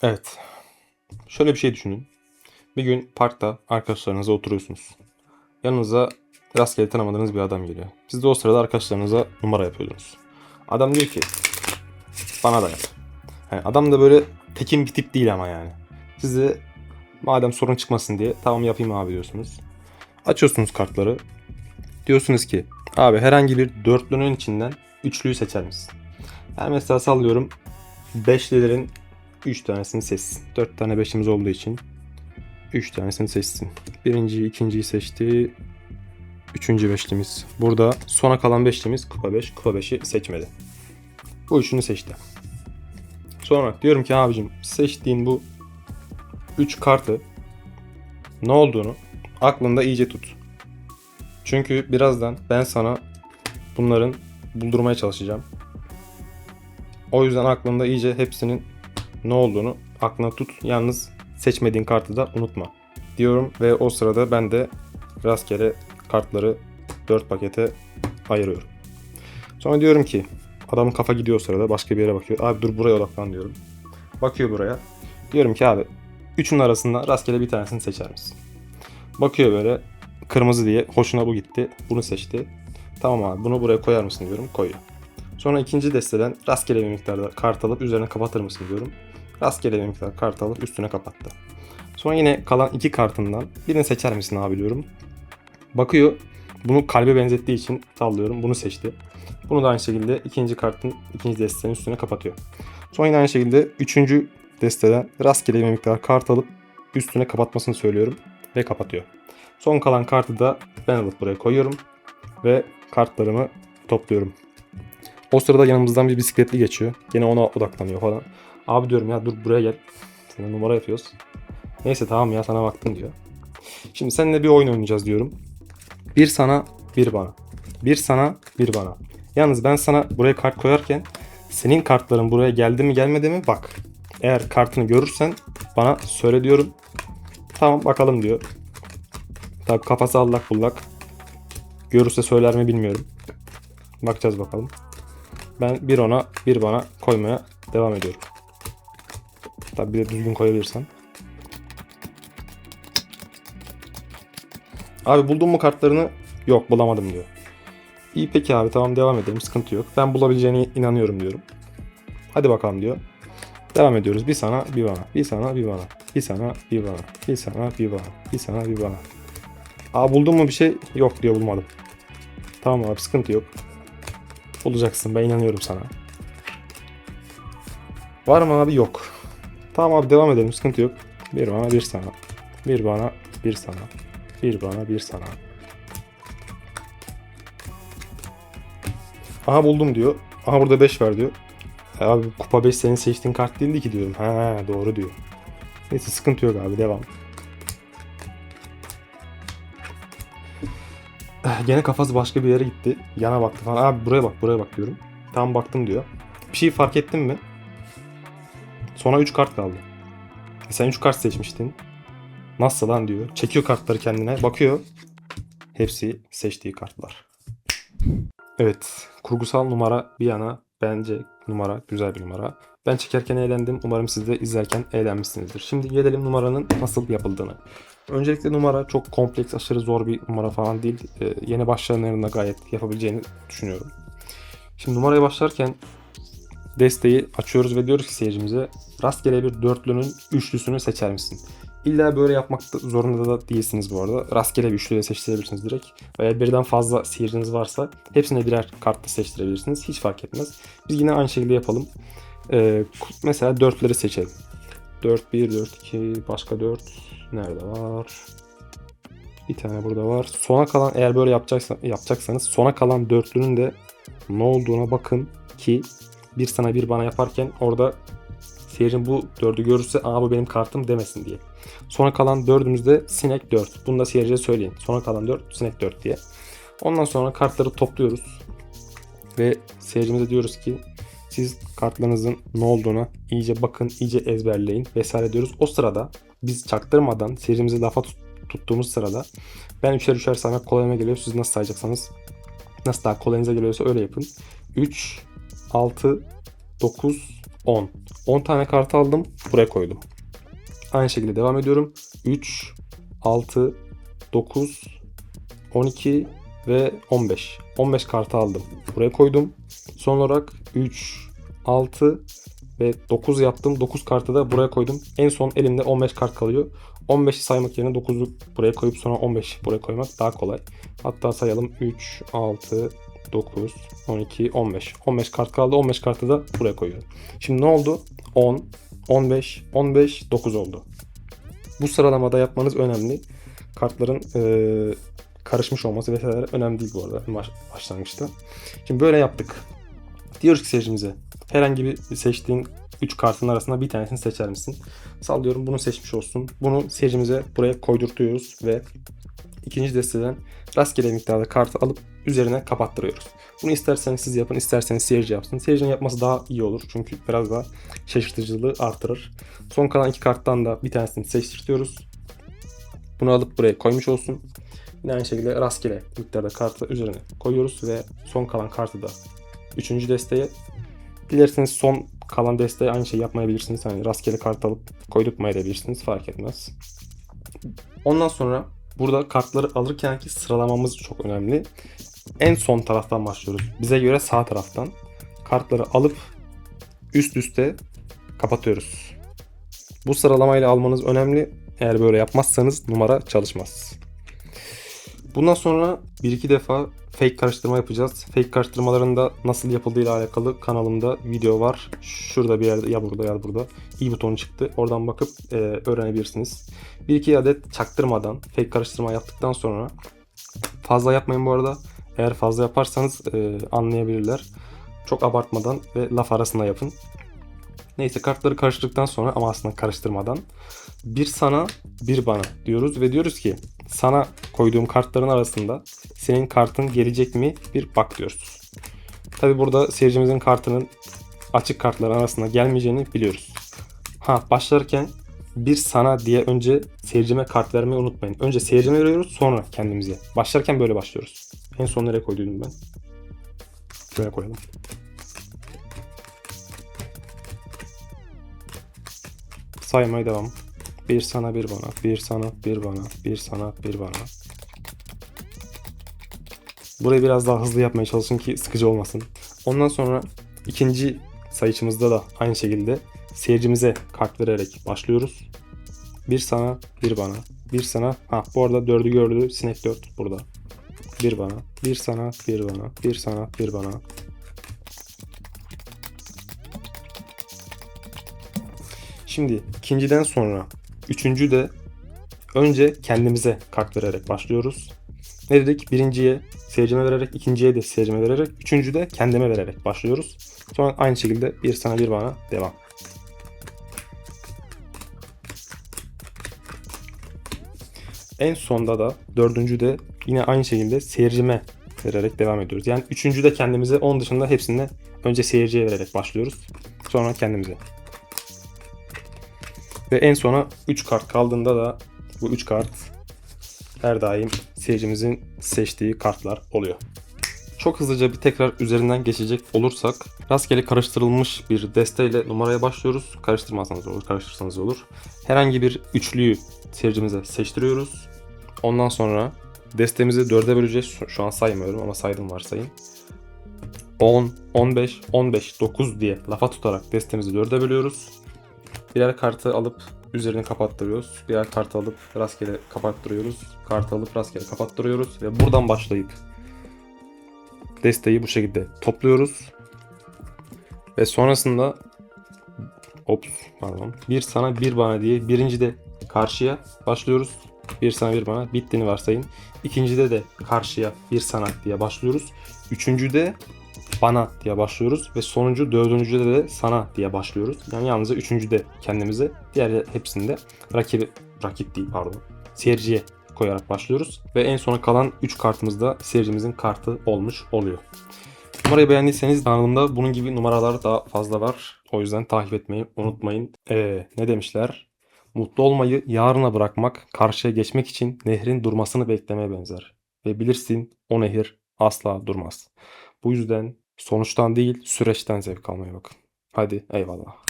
Evet. Şöyle bir şey düşünün. Bir gün parkta arkadaşlarınızla oturuyorsunuz. Yanınıza rastgele tanımadığınız bir adam geliyor. Siz de o sırada arkadaşlarınıza numara yapıyordunuz. Adam diyor ki bana da yap. Yani adam da böyle tekin bir tip değil ama yani. Siz de madem sorun çıkmasın diye tamam yapayım abi diyorsunuz. Açıyorsunuz kartları. Diyorsunuz ki abi herhangi bir dörtlünün içinden üçlüyü seçer misin? Yani mesela sallıyorum beşlilerin 3 tanesini seçsin. 4 tane beşimiz olduğu için 3 tanesini seçsin. Birinciyi, ikinciyi seçti. Üçüncü beşlimiz. Burada sona kalan beşlimiz kupa 5. Kupa 5'i seçmedi. Bu üçünü seçti. Sonra diyorum ki abicim seçtiğin bu 3 kartı ne olduğunu aklında iyice tut. Çünkü birazdan ben sana bunların buldurmaya çalışacağım. O yüzden aklında iyice hepsinin ne olduğunu aklına tut. Yalnız seçmediğin kartı da unutma diyorum ve o sırada ben de rastgele kartları 4 pakete ayırıyorum. Sonra diyorum ki adamın kafa gidiyor o sırada başka bir yere bakıyor. Abi dur buraya odaklan diyorum. Bakıyor buraya. Diyorum ki abi üçünün arasında rastgele bir tanesini seçer misin? Bakıyor böyle kırmızı diye hoşuna bu gitti. Bunu seçti. Tamam abi bunu buraya koyar mısın diyorum. Koyuyor. Sonra ikinci desteden rastgele bir miktarda kart alıp üzerine kapatır mısın diyorum. Rastgele bir miktar kart alıp üstüne kapattı. Sonra yine kalan iki kartından birini seçer misin abi diyorum. Bakıyor. Bunu kalbe benzettiği için sallıyorum. Bunu seçti. Bunu da aynı şekilde ikinci kartın ikinci destenin üstüne kapatıyor. Sonra yine aynı şekilde üçüncü desteden rastgele bir miktar kart alıp üstüne kapatmasını söylüyorum. Ve kapatıyor. Son kalan kartı da ben alıp buraya koyuyorum. Ve kartlarımı topluyorum. O sırada yanımızdan bir bisikletli geçiyor. Yine ona odaklanıyor falan. Abi diyorum ya dur buraya gel. Sana numara yapıyoruz. Neyse tamam ya sana baktım diyor. Şimdi seninle bir oyun oynayacağız diyorum. Bir sana bir bana. Bir sana bir bana. Yalnız ben sana buraya kart koyarken senin kartların buraya geldi mi gelmedi mi bak. Eğer kartını görürsen bana söyle diyorum. Tamam bakalım diyor. Tabi kafası allak bullak. Görürse söyler mi bilmiyorum. Bakacağız bakalım. Ben bir ona bir bana koymaya devam ediyorum. Tabi bir de düzgün koyabilirsem. Abi buldun mu kartlarını? Yok bulamadım diyor. İyi peki abi tamam devam edelim sıkıntı yok. Ben bulabileceğine inanıyorum diyorum. Hadi bakalım diyor. Devam ediyoruz. Bir sana bir bana. Bir sana bir bana. Bir sana bir bana. Bir sana bir bana. Bir sana bir bana. Aa buldun mu bir şey? Yok diyor bulmadım. Tamam abi sıkıntı yok. Bulacaksın ben inanıyorum sana. Var mı abi? Yok. Tamam abi devam edelim sıkıntı yok. Bir bana bir sana. Bir bana bir sana. Bir bana bir sana. Aha buldum diyor. Aha burada 5 var diyor. Abi kupa 5 senin seçtiğin kart değildi ki diyorum. Ha doğru diyor. Neyse sıkıntı yok abi devam. Gene kafası başka bir yere gitti. Yana baktı falan. Abi buraya bak buraya bak diyorum. Tam baktım diyor. Bir şey fark ettin mi? Sonra 3 kart kaldı. Sen 3 kart seçmiştin. Nasıl lan diyor. Çekiyor kartları kendine. Bakıyor. Hepsi seçtiği kartlar. Evet. Kurgusal numara bir yana bence numara güzel bir numara. Ben çekerken eğlendim. Umarım siz de izlerken eğlenmişsinizdir. Şimdi gelelim numaranın nasıl yapıldığını. Öncelikle numara çok kompleks, aşırı zor bir numara falan değil. Yeni başlayanların da gayet yapabileceğini düşünüyorum. Şimdi numaraya başlarken desteği açıyoruz ve diyoruz ki seyircimize rastgele bir dörtlünün üçlüsünü seçer misin? İlla böyle yapmak zorunda da değilsiniz bu arada. Rastgele bir üçlü de seçtirebilirsiniz direkt. Veya birden fazla seyirciniz varsa hepsine birer kartla seçtirebilirsiniz. Hiç fark etmez. Biz yine aynı şekilde yapalım. Mesela dörtleri seçelim. 4, 1, 4, 2, başka 4 nerede var? Bir tane burada var. Sona kalan eğer böyle yapacaksanız sona kalan dörtlünün de ne olduğuna bakın ki bir sana bir bana yaparken orada seyircim bu dördü görürse aa bu benim kartım demesin diye. Sona kalan dördümüz de sinek 4. Bunu da seyirciye söyleyin. Sona kalan 4 sinek 4 diye. Ondan sonra kartları topluyoruz. Ve seyircimize diyoruz ki siz kartlarınızın ne olduğuna iyice bakın, iyice ezberleyin vesaire diyoruz. O sırada biz çaktırmadan seyircimizi lafa tuttuğumuz sırada ben üçer üçer saymak kolayıma geliyor. Siz nasıl sayacaksanız nasıl daha kolayınıza geliyorsa öyle yapın. 3, 6, 9, 10. 10 tane kart aldım. Buraya koydum. Aynı şekilde devam ediyorum. 3, 6, 9, 12 ve 15. 15 kartı aldım. Buraya koydum. Son olarak 3, 6 ve 9 yaptım. 9 kartı da buraya koydum. En son elimde 15 kart kalıyor. 15'i saymak yerine 9'u buraya koyup sonra 15'i buraya koymak daha kolay. Hatta sayalım. 3, 6, 9, 12, 15. 15 kart kaldı. 15 kartı da buraya koyuyorum. Şimdi ne oldu? 10, 15, 15, 9 oldu. Bu sıralamada yapmanız önemli. Kartların karışmış olması vesaire önemli değil bu arada başlangıçta. Şimdi böyle yaptık. Diyoruz ki seyircimize herhangi bir seçtiğin 3 kartın arasında bir tanesini seçer misin? Sallıyorum bunu seçmiş olsun. Bunu seyircimize buraya koydurtuyoruz ve ikinci desteden rastgele miktarda kartı alıp üzerine kapattırıyoruz. Bunu isterseniz siz yapın, isterseniz seyirci yapsın. Seyircinin yapması daha iyi olur çünkü biraz daha şaşırtıcılığı artırır. Son kalan 2 karttan da bir tanesini seçtirtiyoruz. Bunu alıp buraya koymuş olsun. Yine aynı şekilde rastgele miktarda kartı üzerine koyuyoruz ve son kalan kartı da 3. desteye. Dilerseniz son kalan desteye aynı şeyi yapmayabilirsiniz. Yani rastgele kart alıp koydurtmayabilirsiniz. Fark etmez. Ondan sonra burada kartları alırkenki sıralamamız çok önemli. En son taraftan başlıyoruz. Bize göre sağ taraftan. Kartları alıp üst üste kapatıyoruz. Bu sıralamayla almanız önemli. Eğer böyle yapmazsanız numara çalışmaz. Bundan sonra 1-2 defa fake karıştırma yapacağız. Fake karıştırmalarında nasıl yapıldığıyla alakalı kanalımda video var. Şurada bir yerde, ya burada ya burada. İyi butonu çıktı. Oradan bakıp öğrenebilirsiniz. 1-2 adet çaktırmadan fake karıştırma yaptıktan sonra fazla yapmayın bu arada. Eğer fazla yaparsanız anlayabilirler. Çok abartmadan ve laf arasında yapın. Neyse kartları karıştırdıktan sonra ama aslında karıştırmadan bir sana bir bana diyoruz ve diyoruz ki sana koyduğum kartların arasında senin kartın gelecek mi bir bak diyoruz. Tabi burada seyircimizin kartının açık kartların arasında gelmeyeceğini biliyoruz. Başlarken bir sana diye önce seyircime kart vermeyi unutmayın. Önce seyircime veriyoruz sonra kendimize. Başlarken böyle başlıyoruz. En son nereye koyduydum ben? Şuraya koyalım. Saymaya devam. Bir sana bir bana, bir sana bir bana, bir sana bir bana. Burayı biraz daha hızlı yapmaya çalışın ki sıkıcı olmasın. Ondan sonra ikinci sayıcımızda da aynı şekilde seyircimize kart vererek başlıyoruz. Bir sana bir bana, bir sana. Bu arada 4'ü gördü. Sinek 4 burada. Bir bana, bir sana, bir bana, bir sana, bir bana. Şimdi ikinciden sonra üçüncü de önce kendimize kart vererek başlıyoruz. Ne dedik? Birinciye seyircime vererek, ikinciye de seyircime vererek, üçüncü de kendime vererek başlıyoruz. Sonra aynı şekilde bir sana bir bana devam. En sonda da dördüncü de yine aynı şekilde seyircime vererek devam ediyoruz. Yani üçüncü de kendimize, onun dışında hepsinde önce seyirciye vererek başlıyoruz. Sonra kendimize. Ve en sona 3 kart kaldığında da bu 3 kart her daim seyircimizin seçtiği kartlar oluyor. Çok hızlıca bir tekrar üzerinden geçecek olursak rastgele karıştırılmış bir desteyle numaraya başlıyoruz. Karıştırmazsanız olur, karıştırsanız olur. Herhangi bir üçlüyü seyircimize seçtiriyoruz. Ondan sonra destemizi 4'e böleceğiz. Şu an saymıyorum ama saydım varsayın. 10, 15, 15, 9 diye lafa tutarak destemizi 4'e bölüyoruz. Birer kartı alıp üzerini kapattırıyoruz. Birer kartı alıp rastgele kapattırıyoruz. Kartı alıp rastgele kapattırıyoruz. Ve buradan başlayıp desteği bu şekilde topluyoruz. Ve sonrasında bir sana bir bana diye birinci de karşıya başlıyoruz. Bir sana bir bana bittiğini varsayın. İkincide de karşıya bir sana diye başlıyoruz. Üçüncüde bana diye başlıyoruz ve sonuncu dördüncüde de sana diye başlıyoruz. Yani yalnızca üçüncüde kendimize, diğer hepsinde rakip değil pardon, seyirciye koyarak başlıyoruz ve en sona kalan 3 kartımız da seyircimizin kartı olmuş oluyor. Numarayı beğendiyseniz kanalımda bunun gibi numaralar daha fazla var. O yüzden takip etmeyi unutmayın. Ne demişler? Mutlu olmayı yarına bırakmak, karşıya geçmek için nehrin durmasını beklemeye benzer. Ve bilirsin o nehir asla durmaz. Bu yüzden sonuçtan değil süreçten zevk almaya bakın. Hadi eyvallah.